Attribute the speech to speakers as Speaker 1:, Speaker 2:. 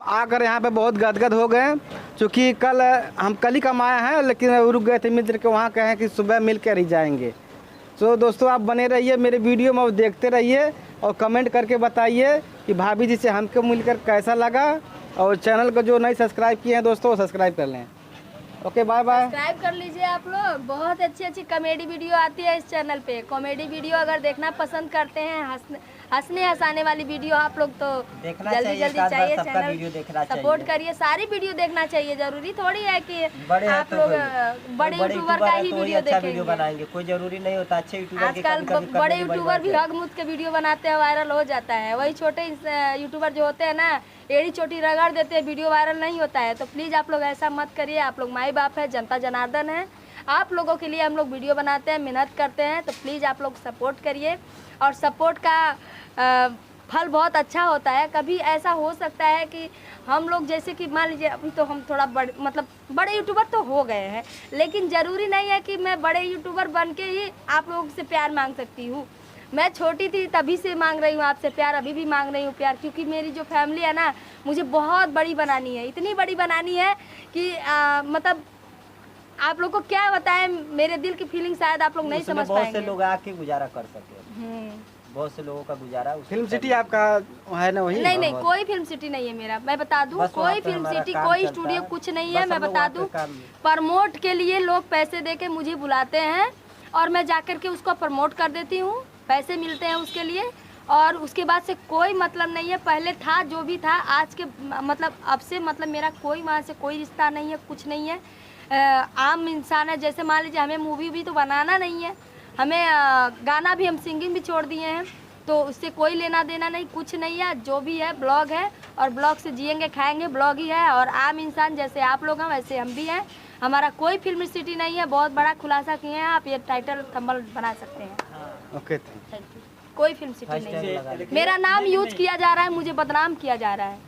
Speaker 1: आकर यहाँ पे बहुत गदगद हो गए, क्योंकि हम कल ही कमाए हैं, लेकिन रुक गए थे मित्र के वहाँ, कहें कि सुबह मिल कर ही जाएंगे। तो दोस्तों आप बने रहिए मेरे वीडियो में और देखते रहिए और कमेंट करके बताइए कि भाभी जी से हमको मिलकर कैसा लगा। और चैनल को जो नहीं सब्सक्राइब किए हैं दोस्तों वो सब्सक्राइब कर लें। Okay bye bye.
Speaker 2: सब्सक्राइब कर लीजिए आप लोग। बहुत अच्छी अच्छी कॉमेडी वीडियो आती है इस चैनल पे। कॉमेडी वीडियो अगर देखना पसंद करते हैं, हंसने हंसाने वाली वीडियो आप लोग तो जल्दी जल्दी चाहिए चैनल सपोर्ट करिए। सारी वीडियो देखना चाहिए, जरूरी थोड़ी है कि आप लोग बड़े यूट्यूबर का ही वीडियो देखेंगे।
Speaker 3: कोई जरूरी नहीं होता। अच्छे यूट्यूबर
Speaker 2: आजकल बड़े यूट्यूबर भी हग मुद के वीडियो बनाते हैं, वायरल हो जाता है। वही छोटे यूट्यूबर जो होते हैं ना, एड़ी चोटी रगड़ देते हैं, वीडियो वायरल नहीं होता है। तो प्लीज़ आप लोग ऐसा मत करिए। आप लोग माई बाप है, जनता जनार्दन है, आप लोगों के लिए हम लोग वीडियो बनाते हैं, मेहनत करते हैं। तो प्लीज़ आप लोग सपोर्ट करिए। और सपोर्ट का फल बहुत अच्छा होता है। कभी ऐसा हो सकता है कि हम लोग जैसे कि मान लीजिए अभी तो हम थोड़ा बड़े यूट्यूबर तो हो गए हैं, लेकिन ज़रूरी नहीं है कि मैं बड़े यूट्यूबर बन के ही आप लोगों से प्यार मांग सकती हूँ। मैं छोटी थी तभी से मांग रही हूँ आपसे प्यार, अभी भी मांग रही हूँ प्यार, क्योंकि मेरी जो फैमिली है ना, मुझे बहुत बड़ी बनानी है। इतनी बड़ी बनानी है कि मतलब आप लोग को क्या बताएं, मेरे दिल की फीलिंग शायद आप लोग नहीं समझ पाएंगे।
Speaker 3: बहुत से लोग आके गुजारा कर सके, बहुत से लोगों का गुजारा।
Speaker 1: फिल्म सिटी आपका है ना वही?
Speaker 2: नहीं, कोई फिल्म सिटी नहीं है मेरा। मैं बता दूं, कोई फिल्म सिटी, कोई स्टूडियो कुछ नहीं है। मैं बता दूं, प्रमोट के लिए लोग पैसे दे के मुझे बुलाते हैं और मैं जाकर के उसको प्रमोट कर देती हूँ, पैसे मिलते हैं उसके लिए। और उसके बाद से कोई मतलब नहीं है। पहले था जो भी था, आज के मतलब अब से मतलब मेरा कोई वहाँ से कोई रिश्ता नहीं है, कुछ नहीं है। आम इंसान है। जैसे मान लीजिए हमें मूवी भी तो बनाना नहीं है, हमें गाना भी, हम सिंगिंग भी छोड़ दिए हैं, तो उससे कोई लेना देना नहीं, कुछ नहीं है। जो भी है ब्लॉग है और ब्लॉग से जिएंगे खाएंगे, ब्लॉग ही है। और आम इंसान जैसे आप लोग हैं वैसे हम भी हैं। हमारा कोई फिल्म सिटी नहीं है। बहुत बड़ा खुलासा किए हैं आप, ये टाइटल थंबनेल बना सकते हैं।
Speaker 1: Okay
Speaker 2: thank you. कोई फिल्म सिटी नहीं है। मेरा नाम यूज किया जा रहा है, मुझे बदनाम किया जा रहा है।